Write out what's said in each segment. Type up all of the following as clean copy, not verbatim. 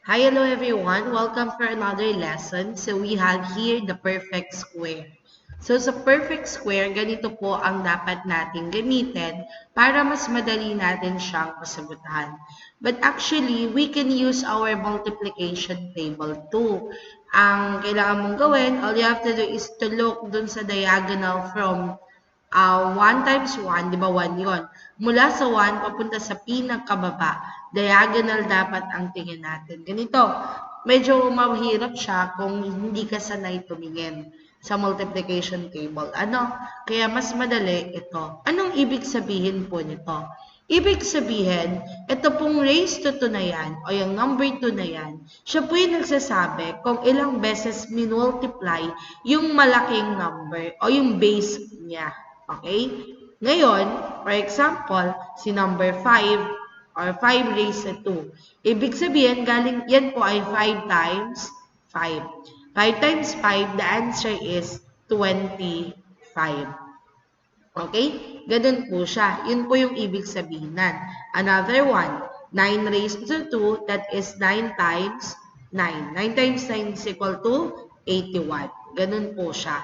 Hi, hello everyone. Welcome for another lesson. So we have here the perfect square. So sa perfect square, ganito po ang dapat nating gamitin para mas madali natin siyang masagutan. But actually, we can use our multiplication table too. Ang kailangan mong gawin, all you have to do is to look dun sa diagonal from 1 times 1, di ba 1 yun? Mula sa 1, papunta sa pinakababa, diagonal dapat ang tingin natin. Ganito, medyo mahirap siya kung hindi ka sanay tumingin sa multiplication table. Ano? Kaya mas madali ito. Anong ibig sabihin po nito? Ibig sabihin, ito pong raised to 2 na yan, o yung number 2 na yan, siya po yung nagsasabi kung ilang beses minultiply yung malaking number o yung base niya. Okay? Ngayon, for example, si number 5 or 5 raised to 2. Ibig sabihin, galing yan po ay 5 times 5. 5 times 5, the answer is 25. Okay? Ganun po siya. Yun po yung ibig sabihin nan. Another one, 9 raised to 2, that is 9 times 9. 9 times 9 is equal to 81. Ganun po siya.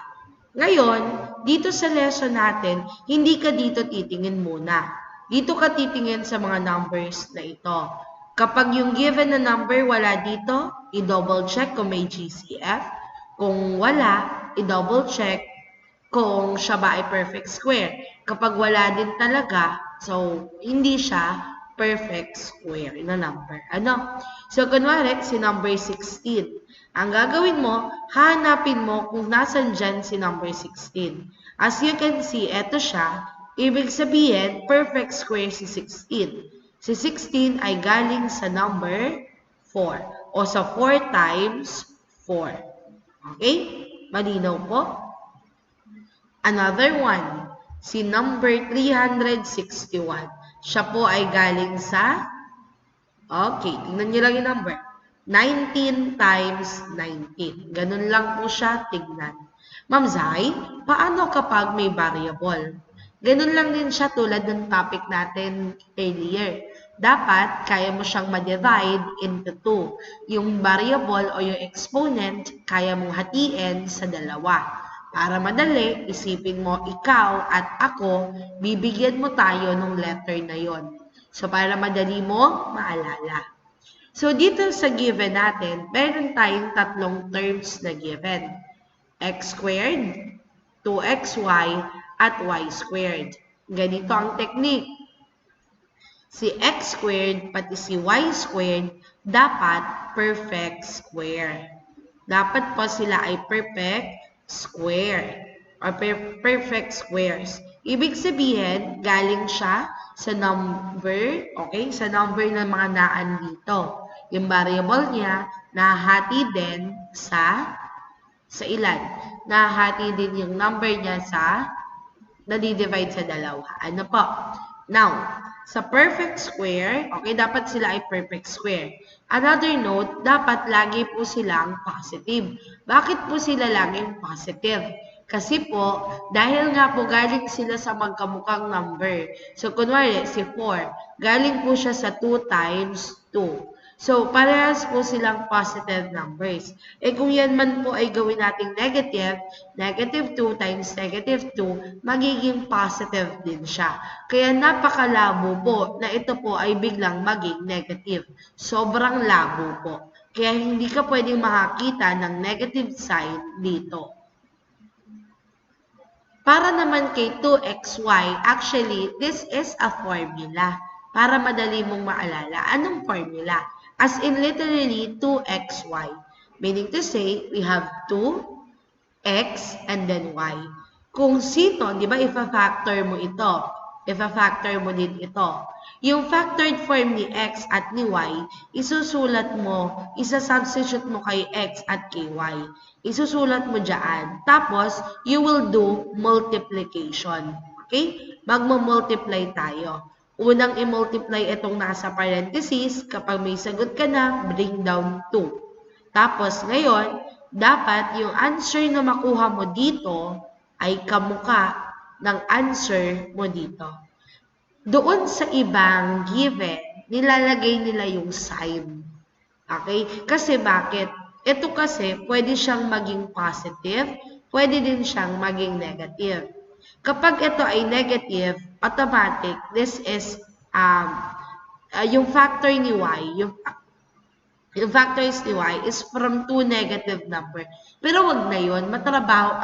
Ngayon, dito sa lesson natin, hindi ka dito titingin muna. Dito ka titingin sa mga numbers na ito. Kapag yung given na number wala dito, i-double check kung may GCF. Kung wala, i-double check kung siya ba ay perfect square. Kapag wala din talaga, so hindi siya perfect square na number. Ano? So, kunwari, si number 16. Ang gagawin mo, hanapin mo kung nasan dyan si number 16. As you can see, eto siya. Ibig sabihin, perfect square si 16. Si 16 ay galing sa number 4 o sa 4 times 4. Okay? Malinaw po? Another one, si number 361. Siya po ay galing sa, okay, tingnan niyo lang yung number. 19 times 19. Ganun lang po siya tignan. Ma'am Zai, paano kapag may variable? Ganun lang din siya tulad ng topic natin earlier. Dapat, kaya mo siyang ma-divide into 2. Yung variable o yung exponent, kaya mong hatiin sa dalawa. Para madali, isipin mo ikaw at ako, bibigyan mo tayo ng letter na yon. So, para madali mo maalala. So, dito sa given natin, meron tayong tatlong terms na given. X squared, 2xy, at y squared. Ganito ang technique. Si x squared pati si y squared dapat perfect square. Dapat po sila ay perfect square or perfect squares. Ibig sabihin, galing siya sa number, okay? Sa number ng mga naan dito. Yung variable niya, nahati din sa ilan? Nahati din yung number niya sa nadi-divide sa dalawa. Ano po? Now, sa perfect square, okay, dapat sila ay perfect square. Another note, dapat lagi po silang positive. Bakit po sila laging positive? Kasi po, dahil nga po galing sila sa magkamukhang number. So, kunwari, si 4, galing po siya sa 2 times 2. So, parehas po silang positive numbers. Eh kung yan man po ay gawin nating negative, negative 2 times negative 2, magiging positive din siya. Kaya napakalabo po na ito po ay biglang maging negative. Sobrang labo po. Kaya hindi ka pwedeng makakita ng negative sign dito. Para naman kay 2xy, actually, this is a formula. Para madali mong maalala. Anong formula? As in literally 2xy. Meaning to say, we have 2x and then y. Kung sino, di ba, ifa-factor mo ito. Ifa-factor mo din ito. Yung factored form ni x at ni y, isusulat mo, isa-substitute mo kay x at kay y. Isusulat mo dyan. Tapos, you will do multiplication. Okay? Magmo-multiply tayo. Unang i-multiply itong nasa parenthesis. Kapag may sagot ka na, bring down 2. Tapos, ngayon, dapat yung answer na makuha mo dito ay kamukha ng answer mo dito. Doon sa ibang given, nilalagay nila yung sign. Okay? Kasi bakit? Ito kasi, pwede siyang maging positive, pwede din siyang maging negative. Kapag ito ay negative, automatic, this is yung factor ni y, yung factors ni y is from two negative number. Pero wag na yun, matrabaho,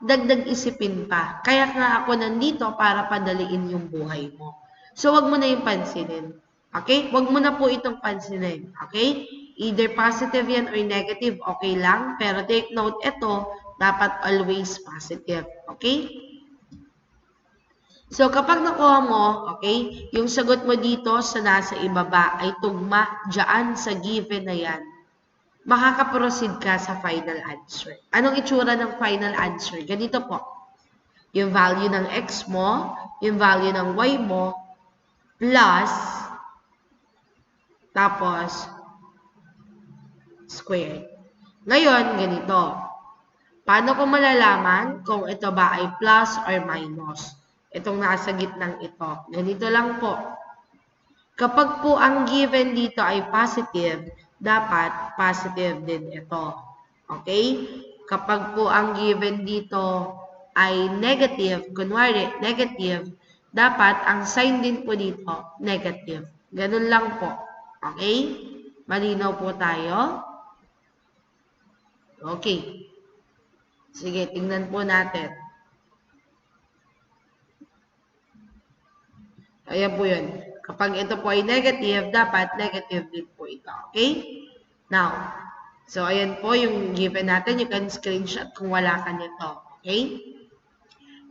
dagdag isipin pa. Kaya nga ako nandito para padaliin yung buhay mo. So wag mo na yung pansinin. Okay? Wag mo na po itong pansinin. Okay? Either positive yan or negative, okay lang. Pero take note, ito, dapat always positive. Okay? So, kapag nakuha mo, okay, yung sagot mo dito sa nasa ibaba ay tugma dyan sa given na yan, makakaproceed ka sa final answer. Anong itsura ng final answer? Ganito po. Yung value ng x mo, yung value ng y mo, plus, tapos, squared. Ngayon, ganito. Paano ko malalaman kung ito ba ay plus or minus? Itong nasa gitnang ito. Ganito lang po. Kapag po ang given dito ay positive, dapat positive din ito. Okay? Kapag po ang given dito ay negative, kunwari negative, dapat ang sign din po dito negative. Ganun lang po. Okay? Malinaw po tayo? Okay. Sige, tingnan po natin. Ayan po yun. Kapag ito po ay negative, dapat negative din po ito. Okay? Now, so ayan po yung given natin. You can screenshot kung wala ka nito. Okay?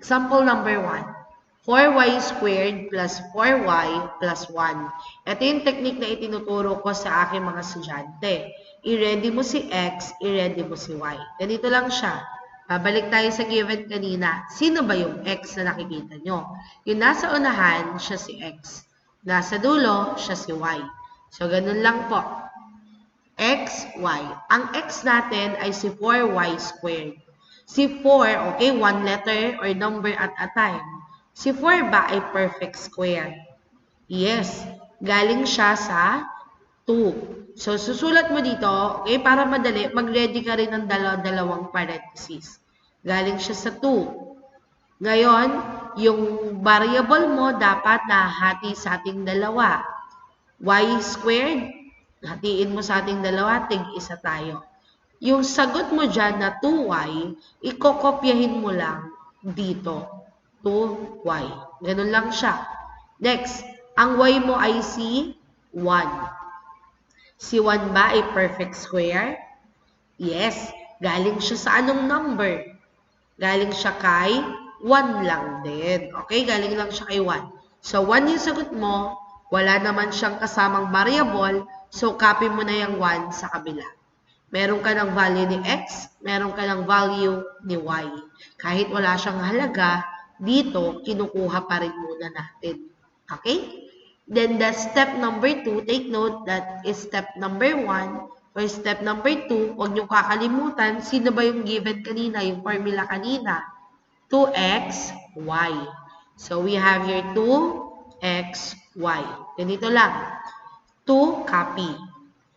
Example number 1. 4y squared plus 4y plus 1. Ito yung technique na itinuturo ko sa aking mga estudyante. I-ready mo si x, i-ready mo si y. Ganito lang siya. Babalik tayo sa given kanina. Sino ba yung x na nakikita nyo? Yung nasa unahan, siya si x. Nasa dulo, siya si y. So, ganun lang po. X, y. Ang x natin ay si 4y squared. Si 4, okay, one letter or number at a time. Si 4 ba ay perfect square? Yes. Galing siya sa 2. So, susulat mo dito, okay, para madali, mag-ready ka rin ng dalawang parentheses. Galing siya sa 2. Ngayon, yung variable mo dapat nahati sa ating dalawa. Y squared, hatiin mo sa ating dalawa, tig-isa tayo. Yung sagot mo dyan na 2y, ikokopyahin mo lang dito. 2y. Ganun lang siya. Next, ang y mo ay si 1. Si 1 ba ay perfect square? Yes. Galing siya sa anong number? Galing siya kay 1 lang din. Okay? Galing lang siya kay 1. So, 1 yung sagot mo. Wala naman siyang kasamang variable. So, copy mo na yung 1 sa kabila. Meron ka ng value ni x, meron ka ng value ni y. Kahit wala siyang halaga, dito, kinukuha pa rin muna natin. Okay? Then, the step number 2, take note that is step number 1 or step number 2, huwag niyong kakalimutan, sino ba yung given kanina, yung formula kanina? 2x, y. So, we have here 2x, y. Ganito lang. 2, copy.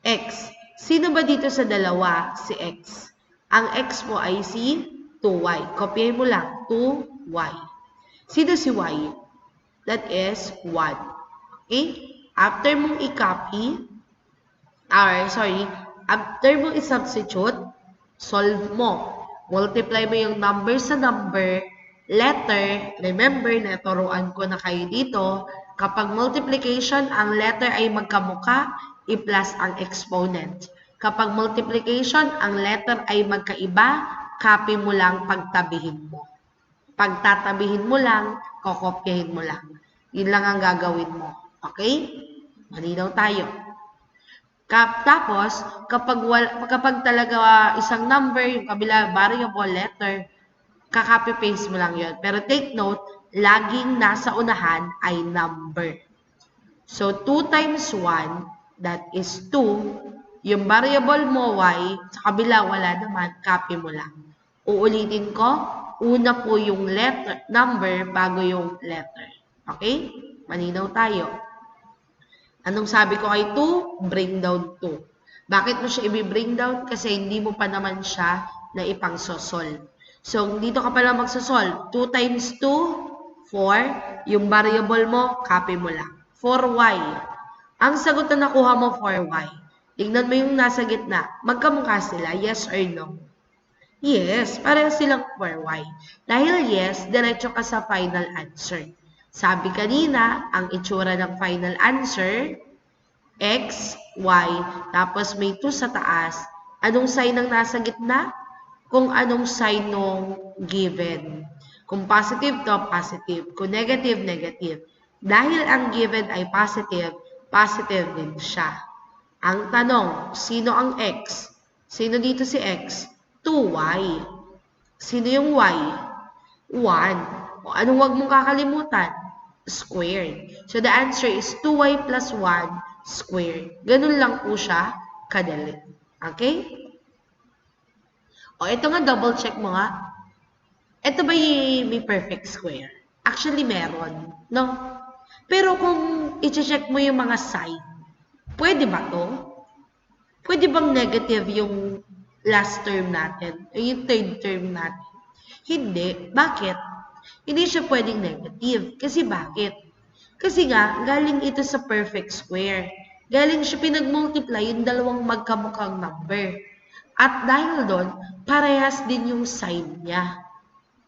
X. Sino ba dito sa dalawa? Si x. Ang x mo ay si 2y. Kopyahin mo lang. 2y. Sino si y? That is 1. Okay? After mong i-copy, after mong i-substitute, solve mo. Multiply mo yung number sa number, letter, remember, naturuan ko na kayo dito, kapag multiplication, ang letter ay magkamuka, i-plus ang exponent. Kapag multiplication, ang letter ay magkaiba, copy mo lang, pagtabihin mo. Pagtatabihin mo lang, kokopyahin mo lang. Yun lang ang gagawin mo. Okay? Malinaw tayo. Tapos, kapag talaga isang number, yung kabila, variable, letter, kakopy-paste mo lang yun. Pero take note, laging nasa unahan ay number. So, 2 times 1, that is 2. Yung variable mo, y, sa kabila, wala naman, copy mo lang. Uulitin ko, una po yung letter, number, bago yung letter. Okay? Malinaw tayo. Anong sabi ko kay 2? Bring down 2. Bakit mo siya i-bring down? Kasi hindi mo pa naman siya na ipang-solve. So, dito ka pala magsosolve. 2 times 2, 4. Yung variable mo, copy mo lang. 4y. Ang sagot na nakuha mo, 4y. Tingnan mo yung nasa gitna. Magkamukha sila, yes or no? Yes, pareho silang 4y. Dahil yes, diretso ka sa final answer. Sabi kanina, ang itsura ng final answer, X, Y, tapos may 2 sa taas. Anong sign ng nasa gitna? Kung anong sign ng given. Kung positive to, positive. Kung negative, negative. Dahil ang given ay positive, positive din siya. Ang tanong, sino ang X? Sino dito si X? 2y. Sino yung Y? 1. O anong wag mong kakalimutan? Squared. So the answer is 2y plus 1 squared. Ganun lang po siya kadali. Okay? O ito nga, double check mo nga. Ito ba may perfect square? Actually, meron. No? Pero kung i-check mo yung mga sign, pwede ba to? Pwede bang negative yung last term natin? O yung third term natin? Hindi. Bakit? Hindi siya pwedeng negative. Kasi bakit? Kasi nga, galing ito sa perfect square. Galing siya pinag-multiply yung dalawang magkamukhang number. At dahil doon, parehas din yung sign niya.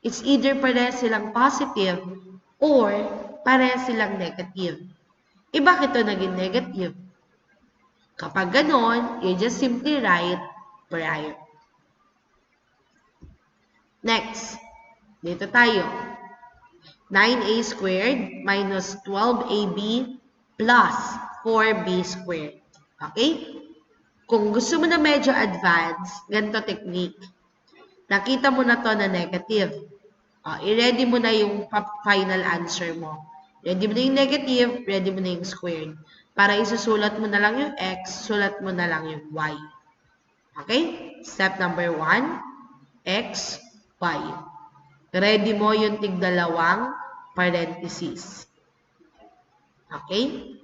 It's either parehas silang positive or parehas silang negative. Bakit ito naging negative? Kapag ganon, you just simply write prior. Next, dito tayo. 9a squared minus 12ab plus 4b squared. Okay? Kung gusto mo na medyo advanced, ganito technique. Nakita mo na to na negative. I-ready mo na yung final answer mo. Ready mo na yung negative, ready mo na yung squared. Para isusulat mo na lang yung x, sulat mo na lang yung y. Okay? Step number 1, x, y. Ready mo yung tigdalawang parentheses. Okay?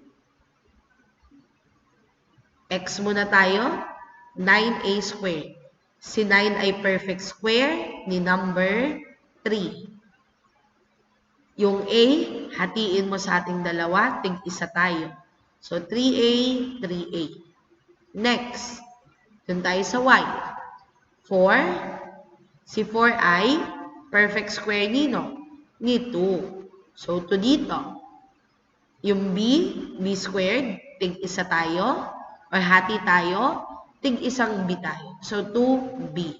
X muna tayo. 9a squared. Si 9 ay perfect square ni number 3. Yung a, hatiin mo sa ating dalawa, tig-isa tayo. So, 3a, 3a. Next, dun tayo sa y. 4. Si 4 ay perfect square nino? Ni 2. So, 2 dito. Yung b, b squared, tig-isa tayo. Or hati tayo, tig-isang b tayo. So, 2b.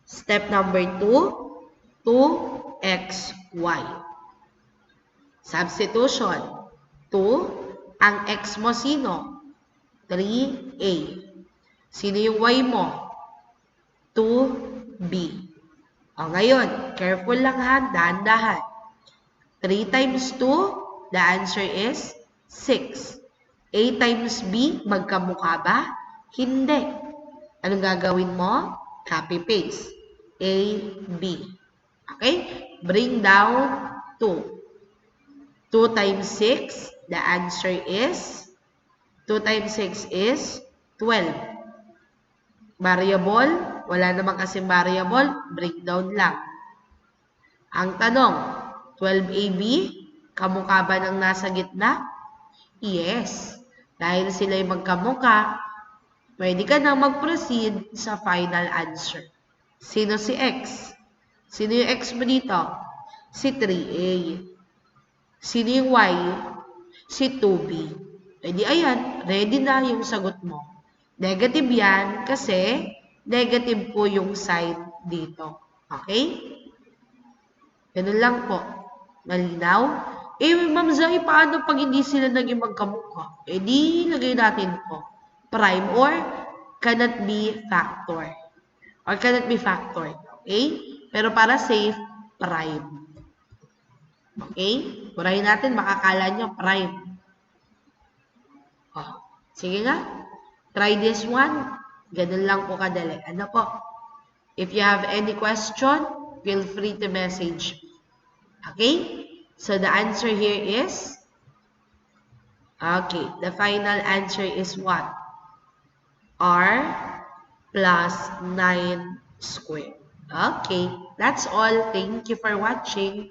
Step number 2, 2xy. Substitution. 2, ang x mo sino? 3a. Sino yung y mo? 2b. O ngayon, careful lang ha, dahan-dahan. 3 times 2, the answer is 6. A times B, magkamukha ba? Hindi. Anong gagawin mo? Copy-paste. A, B. Okay? Bring down 2. 2 times 6, the answer is, 2 times 6 is 12. Variable, wala naman kasing variable, bring down lang. Ang tanong, 12AB, kamukha ba ng nasa gitna? Yes. Dahil sila'y magkamukha, pwede ka na mag-proceed sa final answer. Sino si X? Sino yung X mo dito? Si 3A. Sino yung Y? Si 2B. Pwede ayan, ready na yung sagot mo. Negative yan kasi negative po yung sign dito. Okay? Ganun lang po. Malinaw? Ma'am Zai, paano pag hindi sila naging magkamukha? Di lagay natin po. Prime or cannot be factor. Or cannot be factored. Okay? Pero para safe, prime. Okay? Purahin natin, makakala nyo, prime. Sige nga. Try this one. Ganun lang po kadali. Ano po? If you have any question, feel free to message me. Okay? So, the answer here is, okay, the final answer is what? r plus 9 squared. Okay, that's all. Thank you for watching.